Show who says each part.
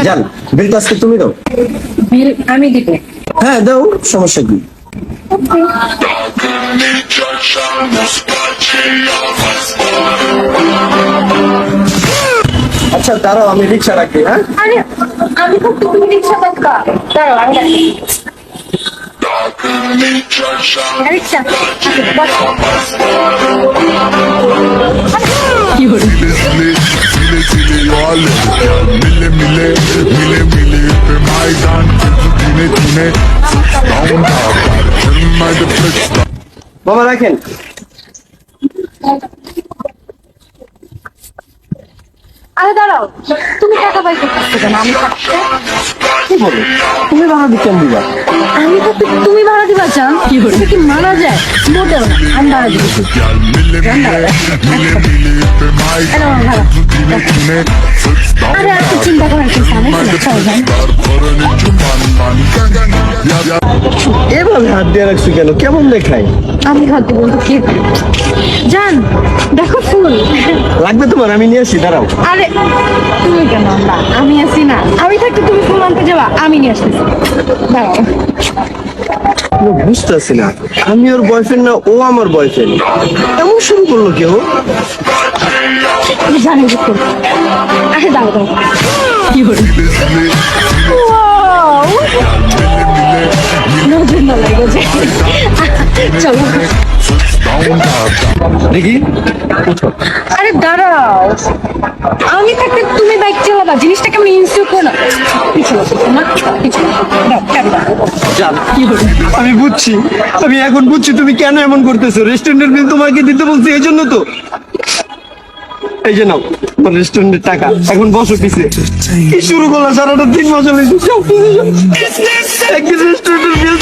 Speaker 1: জান, বিলটা আজকে তুমি দাও।
Speaker 2: বিল আমি দিব।
Speaker 1: হ্যাঁ দাও, সমস্যা কি? আচ্ছা দাঁড়াও, আমি রিক্সা রাখি। হ্যাঁ
Speaker 2: আরে আমি তো তুমি রিক্সা পাক্কা। দাঁড়াও আমি রাখি। রিক্সা কি হলো?
Speaker 3: मिले मिले मिले मिले पे मैदान धीमे धीमे डाउन
Speaker 1: বাবা রাখেন।
Speaker 2: আরে দাঁড়াও, তুমি টাকা পাই করতেছো কেন? আমি থাকতে
Speaker 1: কি বলো, তুমি ভাড়া দিতে দিবা?
Speaker 2: আমি থাকতে তুমি ভাড়া দিবা চান? কি হলো, কি মানা যায়? মোটেও না, আমি ভাড়া দিব। আরে আর তো চিন্তা করার কিছু নেই, চল যাই।
Speaker 1: এভাবে হাত দিয়ে রাখছো কেন? কেমন দেখায়?
Speaker 2: আমি হাত দিব তো কি জান? দেখো ফুল
Speaker 1: লাগবে তোমার? আমি নিয়ে আসি, দাঁড়াও।
Speaker 2: আরে তুমি কেন? না আমি আছি না, আমি থাকতে তুমি ফুল আনতে যাবা, আমি নিয়ে আসতেছি। দাঁড়াও,
Speaker 1: বুঝতেছি না, আমি ওর বয়ফ্রেন্ড না ও আমার বয়ফ্রেন্ড? এমন শুরু করলো কেউ?
Speaker 2: আমি জানি বুঝতে। আরে দাঁড়াও দাঁড়াও, কি হলো? নজর না লাগে যে। চলো
Speaker 1: দেখি, উঠো।
Speaker 2: আরে দাঁড়াও, আমি থাকতে তুমি বাইক চালাবা, জিনিসটা কেমন ইনস্টল করো না। কিছু না কিছু না, দাও চাবি দাও।
Speaker 1: জান, আমি বুঝছি, আমি এখন বুঝছি তুমি কেন এমন করতেছো। রেস্টুরেন্টের বিল তোমাকে দিতে বলছি এই জন্য তো। এই যে নাও তোমার রেস্টুরেন্টের টাকা, এখন বসো পিছে। কি শুরু করলাম? সারাটা 3 মাস হলে একদিন রেস্টুরেন্টের বিল